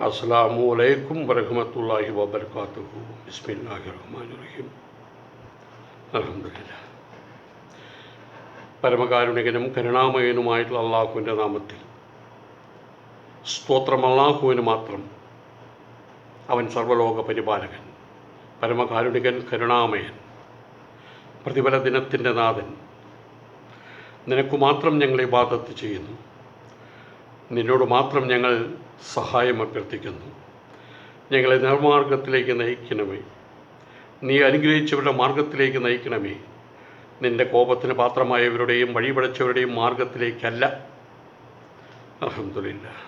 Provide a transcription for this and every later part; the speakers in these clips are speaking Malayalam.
അസ്സലാമു അലൈക്കും വറഹ്മത്തുള്ളാഹി വബറകാതുഹു. ബിസ്മില്ലാഹിർ റഹ്മാനിർ റഹീം. അൽഹംദുലില്ലാഹ്. പരമകാരുണികനും കരുണാമയനുമായിട്ടുള്ള അള്ളാഹുവിൻ്റെ നാമത്തിൽ സ്തോത്രം. അള്ളാഹുവിന് മാത്രം. അവൻ സർവ്വലോക പരിപാലകൻ, പരമകാരുണികൻ, കരുണാമയൻ, പ്രതിഫല ദിനത്തിൻ്റെ നാഥൻ. നിനക്കു മാത്രം ഞങ്ങൾ ഇബാദത്ത് ചെയ്യുന്നു, നിന്നോട് മാത്രം ഞങ്ങൾ സഹായം അഭ്യർത്ഥിക്കുന്നു. ഞങ്ങളെ നേർമാർഗത്തിലേക്ക് നയിക്കണമേ, നീ അനുഗ്രഹിച്ചവരുടെ മാർഗത്തിലേക്ക് നയിക്കണമേ. നിൻ്റെ കോപത്തിന് പാത്രമായവരുടെയും വഴിപടച്ചവരുടെയും മാർഗത്തിലേക്കല്ല. അൽഹംദുലില്ലാഹ്.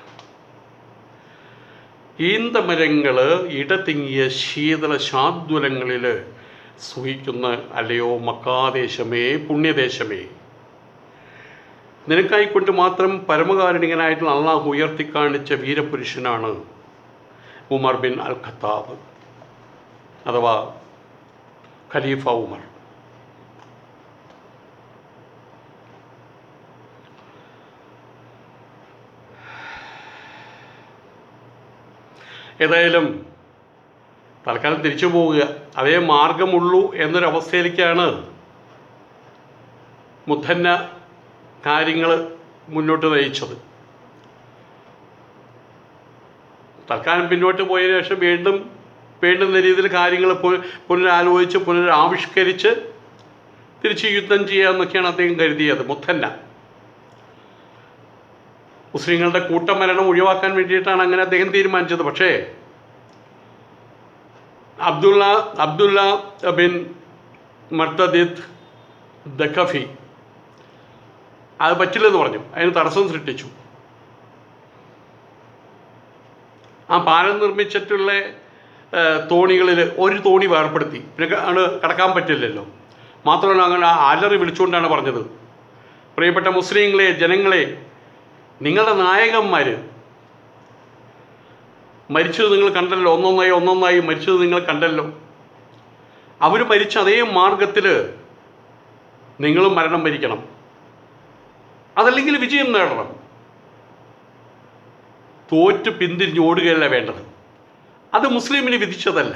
ഈന്തമരങ്ങൾ ഇടതിങ്ങിയ ശീതള ശാദ്വലങ്ങളിൽ സുഖിക്കുന്ന അല്ലയോ മക്കാദേശമേ, പുണ്യദേശമേ, നിനക്കായിക്കൊണ്ട് മാത്രം പരമകാരുണികനായിട്ടുള്ള അള്ളാഹു ഉയർത്തിക്കാണിച്ച വീരപുരുഷനാണ് ഉമർ ബിൻ അൽ ഖത്താബ് അഥവാ ഖലീഫ ഉമർ. ഏതായാലും തൽക്കാലം തിരിച്ചു പോവുക, അതേ മാർഗമുള്ളൂ എന്നൊരവസ്ഥയിലേക്കാണ് മുഥന്ന കാര്യങ്ങൾ മുന്നോട്ട് നയിച്ചത്. തൽക്കാലം പിന്നോട്ട് പോയതിനു ശേഷം വീണ്ടും വേണ്ടുന്ന രീതിയിൽ കാര്യങ്ങൾ പുനരാലോചിച്ച് പുനരാവിഷ്കരിച്ച് തിരിച്ച് യുദ്ധം ചെയ്യാമെന്നൊക്കെയാണ് അദ്ദേഹം കരുതിയത്. മുഥന്ന മുസ്ലിങ്ങളുടെ കൂട്ടമരണം ഒഴിവാക്കാൻ വേണ്ടിയിട്ടാണ് അങ്ങനെ അദ്ദേഹം തീരുമാനിച്ചത്. പക്ഷേ അബ്ദുല്ല ബിൻ മർത്തദിദ് ദഖഫി അത് പറ്റില്ലെന്ന് പറഞ്ഞു, അതിന് തടസ്സം സൃഷ്ടിച്ചു. ആ പാലം നിർമ്മിച്ചിട്ടുള്ള തോണികളിൽ ഒരു തോണി വേർപ്പെടുത്തി, പിന്നെ കടക്കാൻ പറ്റില്ലല്ലോ. മാത്രമല്ല അങ്ങനെ അലറി വിളിച്ചുകൊണ്ടാണ് പറഞ്ഞത്, പ്രിയപ്പെട്ട മുസ്ലിങ്ങളെ, ജനങ്ങളെ, നിങ്ങളുടെ നായകന്മാർ മരിച്ചത് നിങ്ങൾ കണ്ടല്ലോ, ഒന്നൊന്നായി മരിച്ചത് നിങ്ങൾ കണ്ടല്ലോ. അവർ മരിച്ച അതേ മാർഗത്തിൽ നിങ്ങളും മരണം വരിക്കണം, അതല്ലെങ്കിൽ വിജയം നേടണം. തോറ്റ് പിന്തിരിഞ്ഞ് ഓടുകയല്ല വേണ്ടത്. അത് മുസ്ലിമിന് വിധിച്ചതല്ല,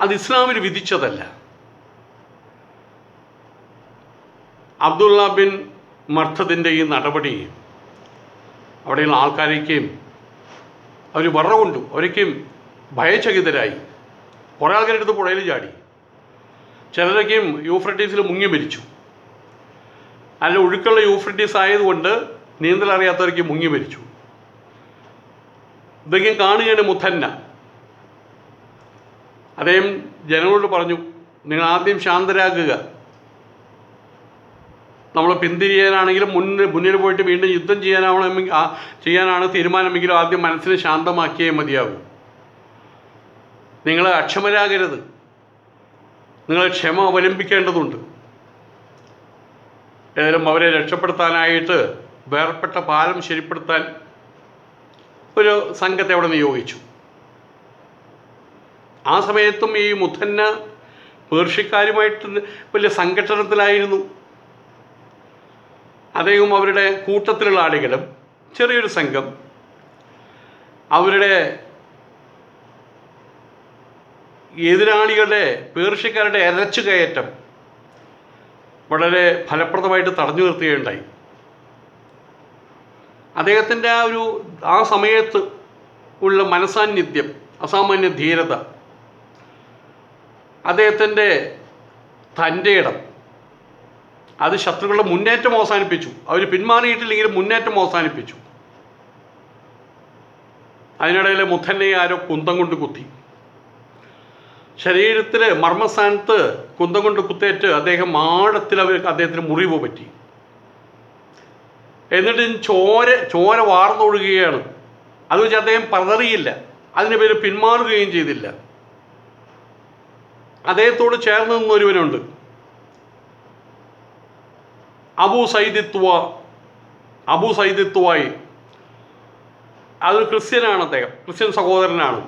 അത് ഇസ്ലാമിന് വിധിച്ചതല്ല. അബ്ദുള്ള ബിൻ മർത്തദിൻ്റെ ഈ നടപടി അവിടെയുള്ള ആൾക്കാരേക്കും അവർ വറകൊണ്ടു, അവരേക്കും ഭയചകിതരായി. കുറേ ആൾക്കാരെടുത്ത് പുഴയിൽ ചാടി, ചിലരൊക്കെയും യൂഫ്രട്ടീസിൽ മുങ്ങി മരിച്ചു. നല്ല ഒഴുക്കുള്ള യൂഫ്രട്ടീസ് ആയതുകൊണ്ട് നീന്തലറിയാത്തവർക്ക് മുങ്ങി മരിച്ചു. ഇതൊക്കെയും കാണുകയാണ് മുഥന്ന. അദ്ദേഹം ജനങ്ങളോട് പറഞ്ഞു, നിങ്ങൾ ആദ്യം ശാന്തരാകുക. നമ്മൾ പിന്തിരിയാനാണെങ്കിലും മുന്നിൽ പോയിട്ട് വീണ്ടും യുദ്ധം ചെയ്യാനാണ് തീരുമാനമെങ്കിലും ആദ്യം മനസ്സിനെ ശാന്തമാക്കിയേ മതിയാകൂ. നിങ്ങൾ അക്ഷമരാകരുത്, നിങ്ങൾ ക്ഷമ അവലംബിക്കേണ്ടതുണ്ട്. ഏതായാലും അവരെ രക്ഷപ്പെടുത്താനായിട്ട് വേർപെട്ട പാലം ശരിപ്പെടുത്താൻ ഒരു സംഘത്തെ അവിടെ നിയോഗിച്ചു. ആ സമയത്തും ഈ മുഥന്ന പേർഷ്യക്കാരുമായിട്ട് വലിയ സംഘട്ടനത്തിലായിരുന്നു. അദ്ദേഹം അവരുടെ കൂട്ടത്തിലുള്ള ആളുകളും ചെറിയൊരു സംഘം അവരുടെ എതിരാളികളുടെ പേർഷ്യക്കാരുടെ എരച്ചു കയറ്റം വളരെ ഫലപ്രദമായിട്ട് തടഞ്ഞു നിർത്തുകയുണ്ടായി. അദ്ദേഹത്തിൻ്റെ ആ സമയത്ത് ഉള്ള മനസാന്നിധ്യം, അസാമാന്യ ധീരത, അദ്ദേഹത്തിൻ്റെ തൻ്റെ ഇടം, അത് ശത്രുക്കളുടെ മുന്നേറ്റം അവസാനിപ്പിച്ചു. അവർ പിന്മാറിയിട്ടില്ലെങ്കിലും മുന്നേറ്റം അവസാനിപ്പിച്ചു. അതിനിടയിൽ മുഥന്നയെ ആരോ കുന്തം കൊണ്ട് കുത്തി. ശരീരത്തിൽ മർമ്മസ്ഥാനത്ത് കുന്തം കൊണ്ട് കുത്തേറ്റ് അദ്ദേഹം ആഴത്തിൽ അദ്ദേഹത്തിന് മുറിവ് പറ്റി. എന്നിട്ട് ചോര വാർന്നൊഴുകുകയാണ്. അത് വെച്ച് അദ്ദേഹം പതറിയില്ല, അതിന് പേര് പിന്മാറുകയും ചെയ്തില്ല. അദ്ദേഹത്തോട് ചേർന്ന് നിന്നൊരുവനുണ്ട്, അബൂ സൈദിത്വായി. അതൊരു ക്രിസ്ത്യനാണ്, അദ്ദേഹം ക്രിസ്ത്യൻ സഹോദരനാണ്.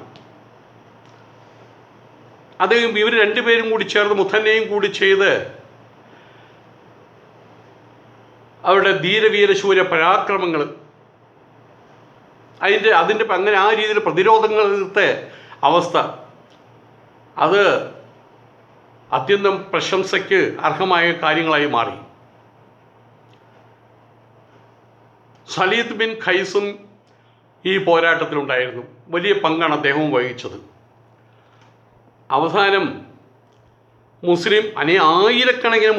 അദ്ദേഹം ഇവർ രണ്ടുപേരും കൂടി ചേർന്ന് മുഥന്നയും കൂടി ചെയ്ത് അവരുടെ ധീരവീരശൂര പരാക്രമങ്ങൾ അതിൻ്റെ അങ്ങനെ ആ രീതിയിൽ പ്രതിരോധങ്ങളത്തെ അവസ്ഥ അത് അത്യന്തം പ്രശംസയ്ക്ക് അർഹമായ കാര്യങ്ങളായി മാറി. സലീദ് ബിൻ ഖൈസും ഈ പോരാട്ടത്തിലുണ്ടായിരുന്നു. വലിയ പങ്കാണ് അദ്ദേഹവും വഹിച്ചത്. അവസാനം ആയിരക്കണക്കിന്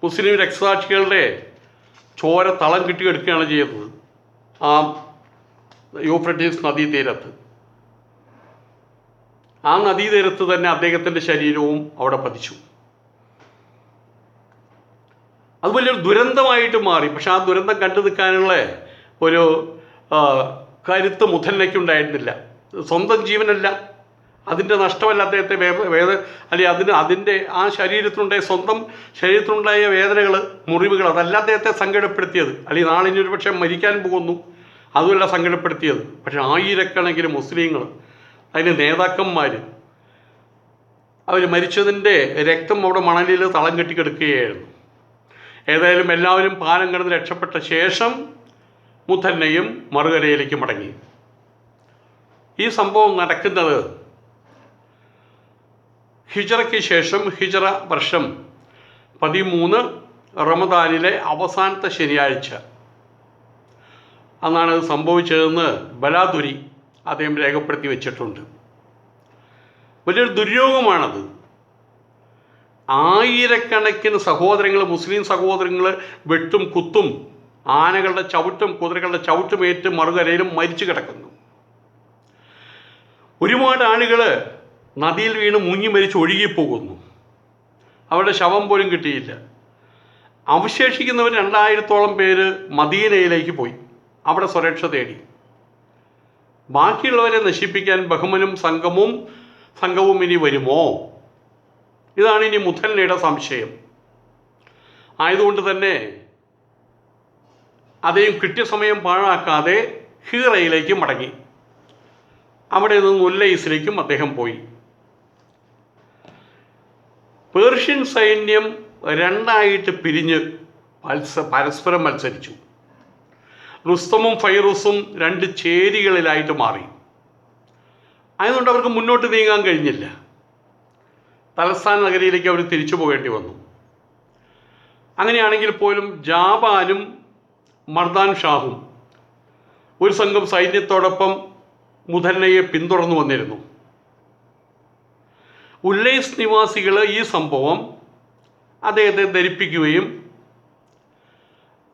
മുസ്ലിം രക്തസാക്ഷികളുടെ ചോര തളം കിട്ടിയെടുക്കുകയാണ് ചെയ്തത് ആ യൂഫ്രട്ടീസ് നദീതീരത്ത്. ആ നദീതീരത്ത് തന്നെ അദ്ദേഹത്തിൻ്റെ ശരീരവും അവിടെ പതിച്ചു. അത് വലിയൊരു ദുരന്തമായിട്ട് മാറി. പക്ഷെ ആ ദുരന്തം കണ്ടു നിൽക്കാനുള്ള ഒരു കരുത്ത് മുഥന്നയ്ക്കുണ്ടായിരുന്നില്ല. സ്വന്തം ജീവനല്ല, അതിൻ്റെ നഷ്ടമല്ല അദ്ദേഹത്തെ അല്ലെങ്കിൽ അതിൻ്റെ ആ സ്വന്തം ശരീരത്തിലുണ്ടായ വേദനകൾ, മുറിവുകൾ, അതല്ല അദ്ദേഹത്തെ സങ്കടപ്പെടുത്തിയത്. അല്ലെങ്കിൽ നാളെ ഇനി ഒരു പക്ഷേ മരിക്കാൻ പോകുന്നു, അതുമല്ല സങ്കടപ്പെടുത്തിയത്. പക്ഷെ ആയിരക്കണക്കിന് മുസ്ലിങ്ങൾ, അതിന് നേതാക്കന്മാർ, അവർ മരിച്ചതിൻ്റെ രക്തം അവിടെ മണലിൽ തളം കെട്ടിക്കിടക്കുകയായിരുന്നു. ഏതായാലും എല്ലാവരും പാലം കിടന്ന് രക്ഷപ്പെട്ട ശേഷം മുഥന്നയും മറുകരയിലേക്ക് മടങ്ങി. ഈ സംഭവം നടക്കുന്നത് ഹിജറയ്ക്ക് ശേഷം ഹിജറ വർഷം 13 റമദാനിലെ അവസാനത്തെ ശനിയാഴ്ച അന്നാണ് ഇത് സംഭവിച്ചതെന്ന് ബലാദുരി അദ്ദേഹം രേഖപ്പെടുത്തി വെച്ചിട്ടുണ്ട്. വലിയൊരു ദുര്യോഗമാണത്. ആയിരക്കണക്കിന് മുസ്ലിം സഹോദരങ്ങൾ വെട്ടും കുത്തും ആനകളുടെ ചവിട്ടും കുതിരകളുടെ ചവിട്ടുമേറ്റ് മറുകരയിലും മരിച്ചു കിടക്കുന്നു. ഒരുപാട് ആളുകൾ നദിയിൽ വീണ് മുങ്ങി മരിച്ച് ഒഴുകിപ്പോകുന്നു. അവരുടെ ശവം പോലും കിട്ടിയില്ല. അവശേഷിക്കുന്നവർ 2000-ഓളം പേര് മദീനയിലേക്ക് പോയി, അവിടെ സുരക്ഷ തേടി. ബാക്കിയുള്ളവരെ നശിപ്പിക്കാൻ ബഹ്മനും സംഘവും ഇനി വരുമോ? ഇതാണ് ഇനി മുഥന്നയുടെ സംശയം. ആയതുകൊണ്ട് തന്നെ അദ്ദേഹം കൃത്യസമയം പാഴാക്കാതെ ഹീറയിലേക്ക് മടങ്ങി. അവിടെ നിന്ന് ഉല്ലൈസിലേക്കും അദ്ദേഹം പോയി. പേർഷ്യൻ സൈന്യം രണ്ടായിട്ട് പിരിഞ്ഞ് പരസ്പരം മത്സരിച്ചു. റുസ്തമും ഫൈറൂസും 2 ചേരികളിലായിട്ട് മാറി. അതുകൊണ്ട് അവർക്ക് മുന്നോട്ട് നീങ്ങാൻ കഴിഞ്ഞില്ല. തലസ്ഥാന നഗരിയിലേക്ക് അവർ തിരിച്ചു പോകേണ്ടി വന്നു. അങ്ങനെയാണെങ്കിൽ പോലും ജാബാനും മർദാൻ ഷാഹും ഒരു സംഘം സൈന്യത്തോടൊപ്പം മുഥന്നയെ പിന്തുടർന്നു വന്നിരുന്നു. ഉല്ലൈസ് നിവാസികൾ ഈ സംഭവം അദ്ദേഹത്തെ ധരിപ്പിക്കുകയും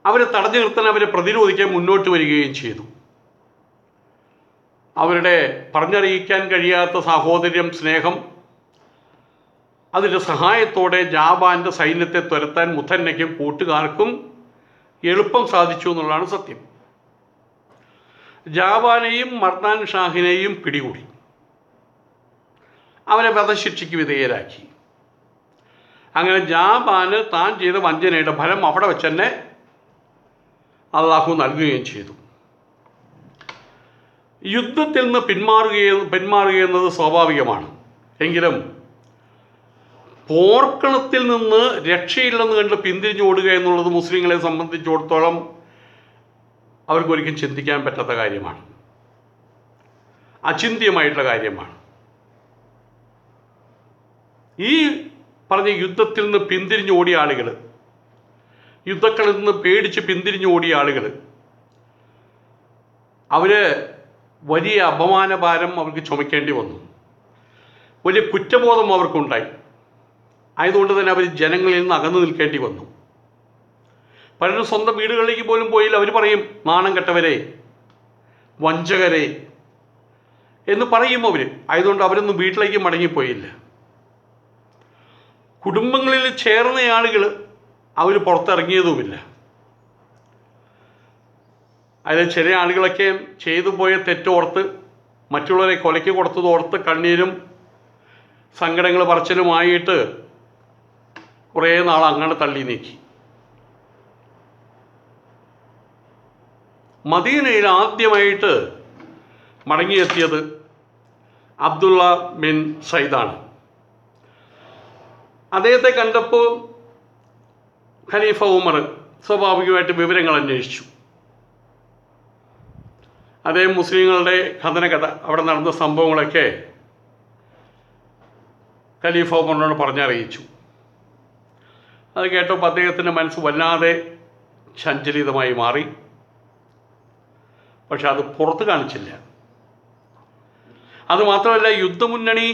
അവരെ തടഞ്ഞു നിർത്താൻ, അവരെ പ്രതിരോധിക്കാൻ മുന്നോട്ട് വരികയും ചെയ്തു. അവരുടെ പറഞ്ഞറിയിക്കാൻ കഴിയാത്ത സാഹോദര്യം, സ്നേഹം, അതിൻ്റെ സഹായത്തോടെ ജാബാൻ്റെ സൈന്യത്തെ തുരത്താൻ മുഥന്നയ്ക്കും കൂട്ടുകാർക്കും എളുപ്പം സാധിച്ചു എന്നുള്ളതാണ് സത്യം. ജാബാനെയും മർദാൻ ഷാഹിനെയും പിടികൂടി അവരെ വധശിക്ഷയ്ക്ക് വിധേയരാക്കി. അങ്ങനെ ജാബാന് താൻ ചെയ്ത വഞ്ചനയുടെ ഫലം അവിടെ വെച്ച് തന്നെ അള്ളാഹു നൽകുകയും ചെയ്തു. യുദ്ധത്തിൽ നിന്ന് പിന്മാറുകയെന്നത് സ്വാഭാവികമാണ്. എങ്കിലും പോർക്കളത്തിൽ നിന്ന് രക്ഷയില്ലെന്ന് കണ്ട് പിന്തിരിഞ്ഞു ഓടുക എന്നുള്ളത് മുസ്ലിങ്ങളെ സംബന്ധിച്ചിടത്തോളം അവർക്കൊരിക്കലും ചിന്തിക്കാൻ പറ്റാത്ത കാര്യമാണ്, അചിന്ത്യമായിട്ടുള്ള കാര്യമാണ്. ഈ പറഞ്ഞ യുദ്ധത്തിൽ നിന്ന് പിന്തിരിഞ്ഞു ഓടിയ ആളുകൾ, യുദ്ധക്കളിൽ നിന്ന് പേടിച്ച് പിന്തിരിഞ്ഞു ഓടിയ ആളുകൾ, അവർ വലിയ അപമാനഭാരം അവർക്ക് ചുമക്കേണ്ടി വന്നു. വലിയ കുറ്റബോധം അവർക്കുണ്ടായി. ആയതുകൊണ്ട് തന്നെ അവർ ജനങ്ങളിൽ നിന്ന് അകന്നു നിൽക്കേണ്ടി വന്നു. പലരും സ്വന്തം വീടുകളിലേക്ക് പോലും പോയില്ല. അവർ പറയും, നാണം കെട്ടവരെ, വഞ്ചകരെ എന്ന് പറയും അവർ. ആയതുകൊണ്ട് അവരൊന്നും വീട്ടിലേക്ക് മടങ്ങിപ്പോയില്ല. കുടുംബങ്ങളിൽ ചേർന്ന ആളുകൾ അവർ പുറത്തിറങ്ങിയതുമില്ല. അതിൽ ചില ആളുകളൊക്കെ ചെയ്തു പോയ തെറ്റോർത്ത്, മറ്റുള്ളവരെ കൊലയ്ക്ക് കൊടുത്തതോർത്ത് കണ്ണീരും സങ്കടങ്ങൾ പറച്ചിലുമായിട്ട് കുറേ നാൾ അങ്ങനെ തള്ളി നീക്കി. മദീനയിൽ ആദ്യമായിട്ട് മടങ്ങിയെത്തിയത് അബ്ദുള്ള ബിൻ സൈദാണ്. അദ്ദേഹത്തെ കണ്ടപ്പോൾ ഖലീഫ ഉമർ സ്വാഭാവികമായിട്ട് വിവരങ്ങൾ അന്വേഷിച്ചു. അദ്ദേഹം മുസ്ലിങ്ങളുടെ കഥന അവിടെ നടന്ന സംഭവങ്ങളൊക്കെ ഖലീഫ ഉമറിനോട് പറഞ്ഞറിയിച്ചു. അത് കേട്ടപ്പോൾ അദ്ദേഹത്തിൻ്റെ മനസ്സ് വല്ലാതെ ചഞ്ചലിതമായി മാറി. പക്ഷെ അത് പുറത്ത് കാണിച്ചില്ല. അതുമാത്രമല്ല, യുദ്ധമുന്നണി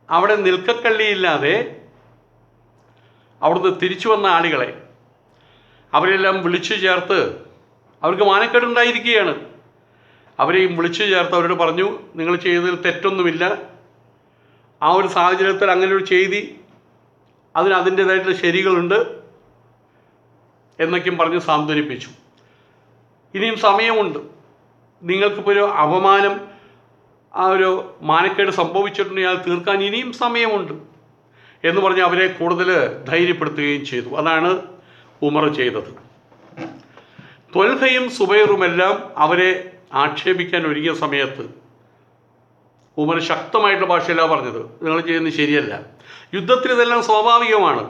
അവിടെ നിൽക്കക്കള്ളിയില്ലാതെ അവിടുന്ന് തിരിച്ചു വന്ന ആളുകളെ അവരെല്ലാം വിളിച്ചു ചേർത്ത്, അവർക്ക് മാനക്കേടുണ്ടായിരിക്കുകയാണ്, അവരെയും വിളിച്ചു ചേർത്ത് അവരോട് പറഞ്ഞു, നിങ്ങൾ ചെയ്തതിൽ തെറ്റൊന്നുമില്ല, ആ ഒരു സാഹചര്യത്തിൽ അങ്ങനെ ഒരു ചെയ്തി അതിന് അതിൻ്റേതായിട്ടുള്ള ശരികളുണ്ട് എന്നൊക്കെയും പറഞ്ഞ് സാന്ത്വനിപ്പിച്ചു. ഇനിയും സമയമുണ്ട്, നിങ്ങൾക്കിപ്പോൾ ഒരു അപമാനം, ആ ഒരു മാനക്കേട് സംഭവിച്ചിട്ടുണ്ടെങ്കിൽ അത് തീർക്കാൻ ഇനിയും സമയമുണ്ട് എന്ന് പറഞ്ഞ് അവരെ കൂടുതൽ ധൈര്യപ്പെടുത്തുകയും ചെയ്തു. അതാണ് ഉമർ ചെയ്തത്. ത്വൽഹയും സുബൈറുമെല്ലാം അവരെ ആക്ഷേപിക്കാൻ ഒരുങ്ങിയ സമയത്ത് ഉമർ ശക്തമായിട്ടുള്ള ഭാഷയിലാണ് പറഞ്ഞത്, നിങ്ങൾ ചെയ്യുന്നത് ശരിയല്ല, യുദ്ധത്തിൽ ഇതെല്ലാം സ്വാഭാവികമാണ്,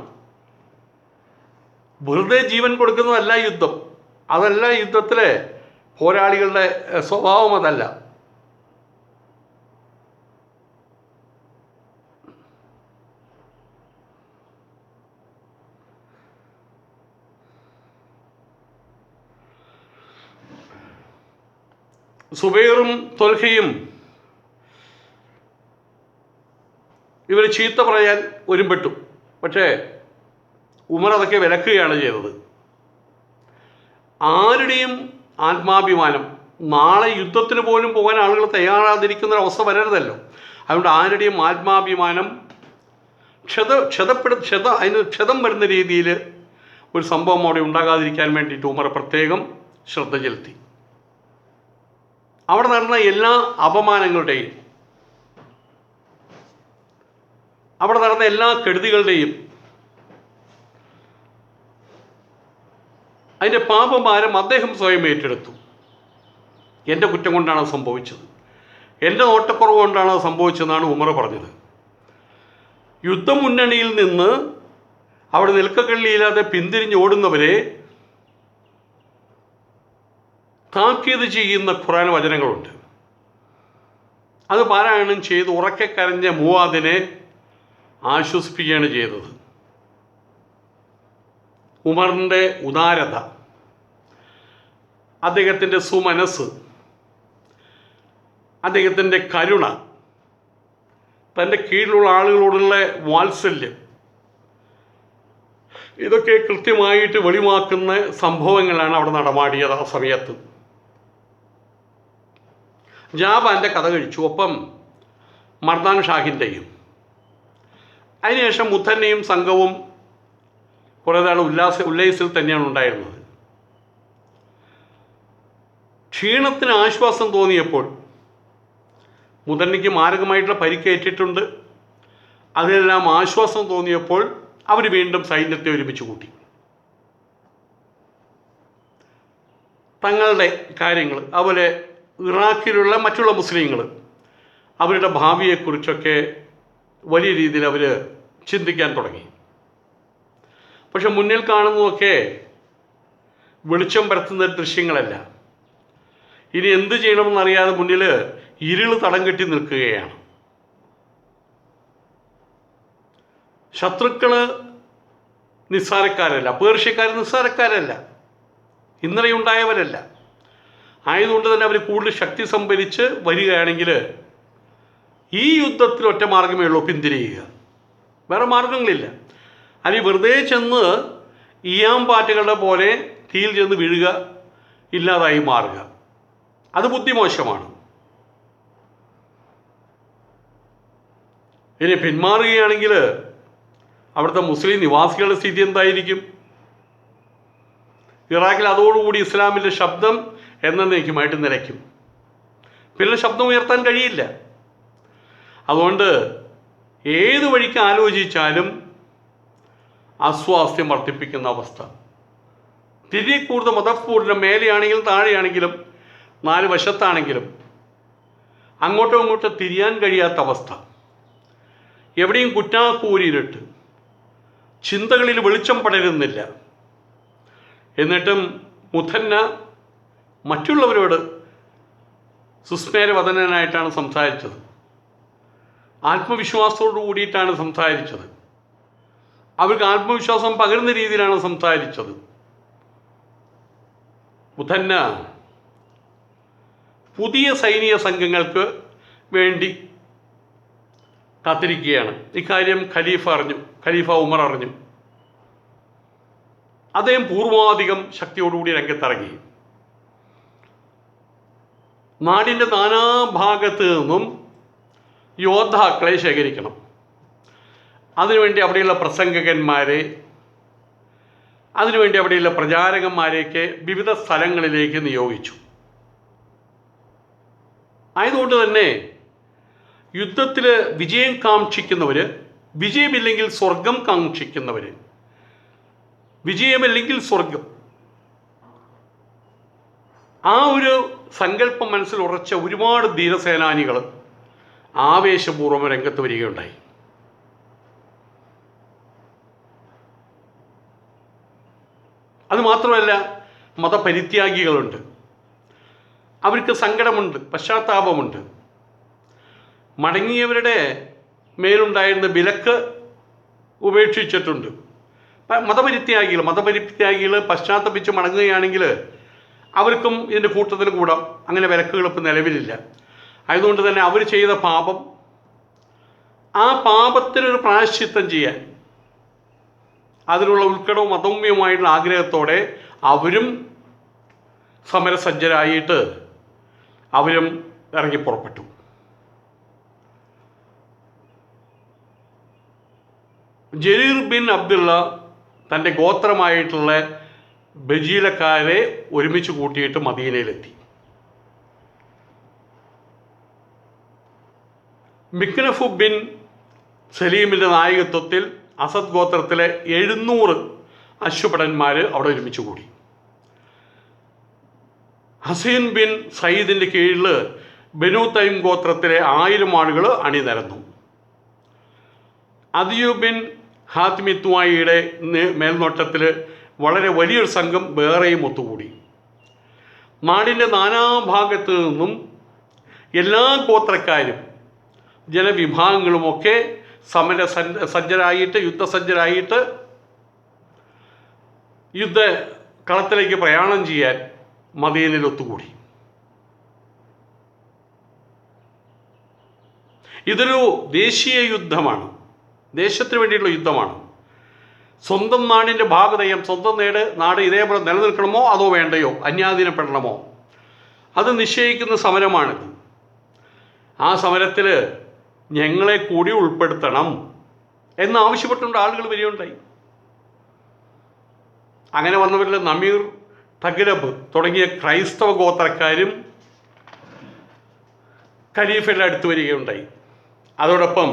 വെറുതെ ജീവൻ കൊടുക്കുന്നതല്ല യുദ്ധം, അതല്ല യുദ്ധത്തിലെ പോരാളികളുടെ സ്വഭാവം, അതല്ല. സുബൈറും ത്വൽഹയും ഇവർ ചീത്ത പറയാൻ ഒരുമ്പെട്ടു. പക്ഷേ ഉമർ അതൊക്കെ വിലക്കുകയാണ് ചെയ്തത്. ആരുടെയും ആത്മാഭിമാനം, നാളെ യുദ്ധത്തിന് പോലും പോകാൻ ആളുകൾ തയ്യാറാതിരിക്കുന്ന ഒരു അവസ്ഥ വരരുതല്ലോ. അതുകൊണ്ട് ആരുടെയും ആത്മാഭിമാനം അതിന് ക്ഷതം വരുന്ന രീതിയിൽ ഒരു സംഭവം അവിടെ ഉണ്ടാകാതിരിക്കാൻ വേണ്ടിയിട്ട് ഉമർ പ്രത്യേകം ശ്രദ്ധ ചെലുത്തി. അവിടെ നടന്ന എല്ലാ അപമാനങ്ങളുടെയും, അവിടെ നടന്ന എല്ലാ കെടുതികളുടെയും അതിൻ്റെ പാപഭാരം അദ്ദേഹം സ്വയം ഏറ്റെടുത്തു. എൻ്റെ കുറ്റം കൊണ്ടാണ് സംഭവിച്ചത്, എൻ്റെ നോട്ടക്കുറവ് കൊണ്ടാണ് സംഭവിച്ചതെന്നാണ് ഉമർ പറഞ്ഞത്. യുദ്ധമുന്നണിയിൽ നിന്ന് അവിടെ നിൽക്കക്കള്ളിയില്ലാതെ പിന്തിരിഞ്ഞോടുന്നവരെ താക്കീത് ചെയ്യുന്ന ഖുർആൻ വചനങ്ങളുണ്ട്. അത് പാരായണം ചെയ്ത് ഉറക്കെ കരഞ്ഞ മുവാദിനെ ആശ്വസിപ്പിക്കുകയാണ് ചെയ്തത്. ഉമറിൻ്റെ ഉദാരത, അദ്ദേഹത്തിൻ്റെ സുമനസ്, അദ്ദേഹത്തിൻ്റെ കരുണ, തൻ്റെ കീഴിലുള്ള ആളുകളോടുള്ള വാത്സല്യം, ഇതൊക്കെ കൃത്യമായിട്ട് വെളിവാക്കുന്ന സംഭവങ്ങളാണ് അവിടെ നടമാടിയത്. ആ സമയത്ത് ജാബാൻ്റെ കഥ കഴിച്ചു, ഒപ്പം മർദാൻ ഷാഹിൻ്റെയും. അതിനുശേഷം മുത്തന്നയും സംഘവും കുറേ നാൾ ഉല്ലയിസിൽ തന്നെയാണ് ഉണ്ടായിരുന്നത്. ക്ഷീണത്തിന് ആശ്വാസം തോന്നിയപ്പോൾ, മുതന്നയ്ക്ക് മാരകമായിട്ടുള്ള പരിക്കേറ്റിട്ടുണ്ട്, അതിനെല്ലാം ആശ്വാസം തോന്നിയപ്പോൾ അവർ വീണ്ടും സൈന്യത്തെ ഒരുമിച്ച് കൂട്ടി. തങ്ങളുടെ കാര്യങ്ങൾ, അതുപോലെ ഇറാഖിലുള്ള മറ്റുള്ള മുസ്ലിങ്ങൾ അവരുടെ ഭാവിയെക്കുറിച്ചൊക്കെ വലിയ രീതിയിൽ അവർ ചിന്തിക്കാൻ തുടങ്ങി. പക്ഷെ മുന്നിൽ കാണുന്നതൊക്കെ വെളിച്ചം പരത്തുന്ന ദൃശ്യങ്ങളല്ല. ഇനി എന്ത് ചെയ്യണമെന്നറിയാതെ മുന്നിൽ ഇരുള് തടം കെട്ടി നിൽക്കുകയാണ്. ശത്രുക്കൾ നിസ്സാരക്കാരല്ല, പേർഷ്യക്കാർ നിസ്സാരക്കാരല്ല, ഇന്നലെ ഉണ്ടായവരല്ല. ആയതുകൊണ്ട് തന്നെ അവർ കൂടുതൽ ശക്തി സംഭരിച്ച് വരികയാണെങ്കിൽ ഈ യുദ്ധത്തിൽ ഒറ്റ മാർഗമേ ഉള്ളൂ, പിന്തിരിയുക. വേറെ മാർഗങ്ങളില്ല. അല്ലെങ്കിൽ വെറുതെ ചെന്ന് ഈയാമ്പാറ്റുകളുടെ പോലെ തീയിൽ ചെന്ന് വീഴുക, ഇല്ലാതായി മാറുക, അത് ബുദ്ധിമോശമാണ്. ഇനി പിന്മാറുകയാണെങ്കിൽ അവിടുത്തെ മുസ്ലിം നിവാസികളുടെ സ്ഥിതി എന്തായിരിക്കും? ഇറാഖിൽ അതോടുകൂടി ഇസ്ലാമിൻ്റെ ശബ്ദം എന്നേക്കുമായിട്ട് നിലയ്ക്കും. പിന്നെ ശബ്ദം ഉയർത്താൻ കഴിയില്ല. അതുകൊണ്ട് ഏത് വഴിക്ക് ആലോചിച്ചാലും അസ്വാസ്ഥ്യം വർദ്ധിപ്പിക്കുന്ന അവസ്ഥ. തിരികെ കൂടുതൽ മദർപൂരിൻ്റെ മേലെയാണെങ്കിലും താഴെയാണെങ്കിലും നാല് വശത്താണെങ്കിലും അങ്ങോട്ടോ ഇങ്ങോട്ടോ തിരിയാൻ കഴിയാത്ത അവസ്ഥ. എവിടെയും കുറ്റാക്കൂരിരുട്ട്, ചിന്തകളിൽ വെളിച്ചം പടരുന്നില്ല. എന്നിട്ടും മുഥന്ന മറ്റുള്ളവരോട് സുസ്മേരവദനായിട്ടാണ് സംസാരിച്ചത്. ആത്മവിശ്വാസത്തോടു കൂടിയിട്ടാണ് സംസാരിച്ചത്. അവർക്ക് ആത്മവിശ്വാസം പകരുന്ന രീതിയിലാണ് സംസാരിച്ചത്. മുഥന്ന പുതിയ സൈനിക സംഘങ്ങൾക്ക് വേണ്ടി കാത്തിരിക്കുകയാണ്. ഇക്കാര്യം ഖലീഫ ഉമർ അറിഞ്ഞു. അദ്ദേഹം പൂർവാധികം ശക്തിയോടുകൂടി രംഗത്തിറങ്ങി. നാടിൻ്റെ നാനാഭാഗത്ത് നിന്നും യോദ്ധാക്കളെ ശേഖരിക്കണം. അതിനുവേണ്ടി അവിടെയുള്ള പ്രസംഗകന്മാരെ, അതിനുവേണ്ടി അവിടെയുള്ള പ്രചാരകന്മാരെയൊക്കെ വിവിധ സ്ഥലങ്ങളിലേക്ക് നിയോഗിച്ചു. ആയതുകൊണ്ട് തന്നെ യുദ്ധത്തിൽ വിജയം കാക്ഷിക്കുന്നവർ, വിജയമില്ലെങ്കിൽ സ്വർഗം കാക്ഷിക്കുന്നവർ, വിജയമല്ലെങ്കിൽ സ്വർഗം, ആ ഒരു സങ്കല്പം മനസ്സിൽ ഉറച്ച ഒരുപാട് ധീരസേനാനികൾ ആവേശപൂർവ്വം രംഗത്ത് വരികയുണ്ടായി. അതുമാത്രമല്ല, മതപരിത്യാഗികളുണ്ട്. അവർക്ക് സങ്കടമുണ്ട്, പശ്ചാത്താപമുണ്ട്. മടങ്ങിയവരുടെ മേലുണ്ടായിരുന്ന വിലക്ക് ഉപേക്ഷിച്ചിട്ടുണ്ട്. മതപരിത്യാഗികൾ പശ്ചാത്തപിച്ച് മടങ്ങുകയാണെങ്കിൽ അവർക്കും ഇതിൻ്റെ കൂട്ടത്തിൽ കൂടാം. അങ്ങനെ വിലക്കുകൾ ഇപ്പം നിലവിലില്ല. ആയതുകൊണ്ട് തന്നെ അവർ ചെയ്ത പാപം, ആ പാപത്തിനൊരു പ്രായശ്ചിത്തം ചെയ്യാൻ, അതിനുള്ള ഉത്കടവും അദമ്യവുമായിട്ടുള്ള ആഗ്രഹത്തോടെ അവരും സമരസജ്ജരായിട്ട് അവരും ഇറങ്ങിപ്പുറപ്പെട്ടു. ജരീർ ബിൻ അബ്ദുള്ള തൻ്റെ ഗോത്രമായിട്ടുള്ള ബജീലക്കാരെ ഒരുമിച്ച് കൂട്ടിയിട്ട് മദീനയിലെത്തി. മിക്നഫ് ബിൻ സലീമിൻ്റെ നായകത്വത്തിൽ അസദ് ഗോത്രത്തിലെ 700 അശ്വഭടന്മാർ അവിടെ ഒരുമിച്ച് കൂടി. ഹസീൻ ബിൻ സയ്യിദിൻ്റെ കീഴിൽ ബനു തൈം ഗോത്രത്തിലെ 1000 ആളുകൾ അണിനിരന്നു. അദിയു ബിൻ ഹാത്തിമിത്വായിയുടെ മേൽനോട്ടത്തിൽ വളരെ വലിയൊരു സംഘം വേറെയും ഒത്തുകൂടി. നാടിൻ്റെ നാനാഭാഗത്തു നിന്നും എല്ലാ ഗോത്രക്കാരും ജനവിഭാഗങ്ങളുമൊക്കെ യുദ്ധസജ്ജരായിട്ട് കളത്തിലേക്ക് പ്രയാണം ചെയ്യാൻ മദീനയിൽ ഒത്തുകൂടി. ഇതൊരു ദേശീയ യുദ്ധമാണ്, ദേശത്തിന് വേണ്ടിയിട്ടുള്ള യുദ്ധമാണ്. സ്വന്തം നാടിൻ്റെ ഭാഗതയം, സ്വന്തം നാട് ഇതേപോലെ നിലനിൽക്കണമോ അതോ വേണ്ടയോ, അന്യാധീനപ്പെടണമോ, അത് നിശ്ചയിക്കുന്ന സമരമാണിത്. ആ സമരത്തിൽ ഞങ്ങളെ കൂടി ഉൾപ്പെടുത്തണം എന്നാവശ്യപ്പെട്ടുകൊണ്ട് ആളുകൾ വരികയുണ്ടായി. അങ്ങനെ വന്നവരിൽ നമീർ, തഗ്ലബ് തുടങ്ങിയ ക്രൈസ്തവ ഗോത്രക്കാരും ഖലീഫയുടെ അടുത്ത് വരികയുണ്ടായി. അതോടൊപ്പം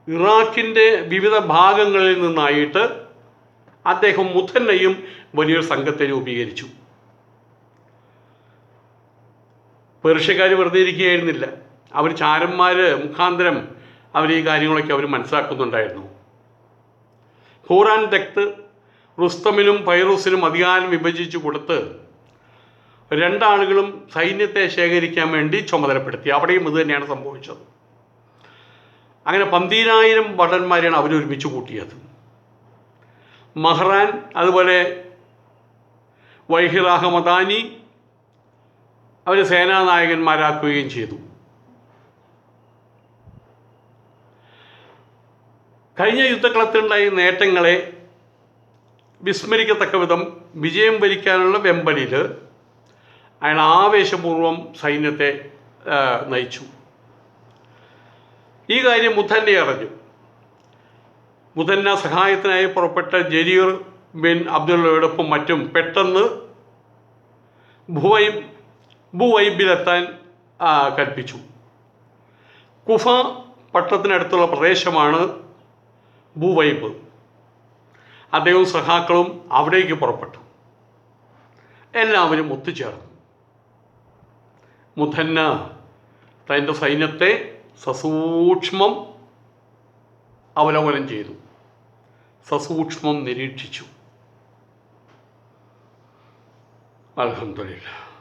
ഇറാഖിൻ്റെ വിവിധ ഭാഗങ്ങളിൽ നിന്നായിട്ട് അദ്ദേഹം മുഥന്നയും വലിയൊരു സംഘത്തെ രൂപീകരിച്ചു. പേർഷ്യക്കാർ വെറുതെ ഇരിക്കുകയായിരുന്നില്ല. അവർ ചാരന്മാർ മുഖാന്തരം അവർ ഈ കാര്യങ്ങളൊക്കെ അവർ മനസ്സിലാക്കുന്നുണ്ടായിരുന്നു. ഖുറാൻ തെക്ത് റുസ്തമിനും ഫൈറൂസിനും അധികാരം വിഭജിച്ചു കൊടുത്ത് 2 ആളുകളും സൈന്യത്തെ ശേഖരിക്കാൻ വേണ്ടി ചുമതലപ്പെടുത്തി. അവിടെയും ഇത് തന്നെയാണ് സംഭവിച്ചത്. അങ്ങനെ 12,000 ഭടന്മാരെയാണ് അവരൊരുമിച്ച് കൂട്ടിയത്. മഹ്റാൻ, അതുപോലെ വൈഹിർ അഹമ്മദാനി അവർ സേനാനായകന്മാരാക്കുകയും ചെയ്തു. കഴിഞ്ഞ യുദ്ധക്കളത്തിലുണ്ടായ നേട്ടങ്ങളെ വിസ്മരിക്കത്തക്ക വിധം വിജയം വരിക്കാനുള്ള വെമ്പലിൽ അയാൾ ആവേശപൂർവ്വം സൈന്യത്തെ നയിച്ചു. ഈ കാര്യം മുഥന്ന അറിഞ്ഞു. മുഥന്ന സഹായത്തിനായി പുറപ്പെട്ട ജരീർ ബിൻ അബ്ദുള്ളയോടൊപ്പം മറ്റും പെട്ടെന്ന് ബുവൈബിലെത്താൻ കൽപ്പിച്ചു. കുഫ പട്ടണത്തിനടുത്തുള്ള പ്രദേശമാണ് ബുവൈബ്. അദ്ദേഹവും സഹാക്കളും അവിടേക്ക് പുറപ്പെട്ടു. എല്ലാവരും ഒത്തുചേർന്നു. മുഥന്ന തൻ്റെ സൈന്യത്തെ സസൂക്ഷ്മം അവലോകനം ചെയ്തു, സസൂക്ഷ്മം നിരീക്ഷിച്ചു. അൽഹംദുലില്ലാഹ്.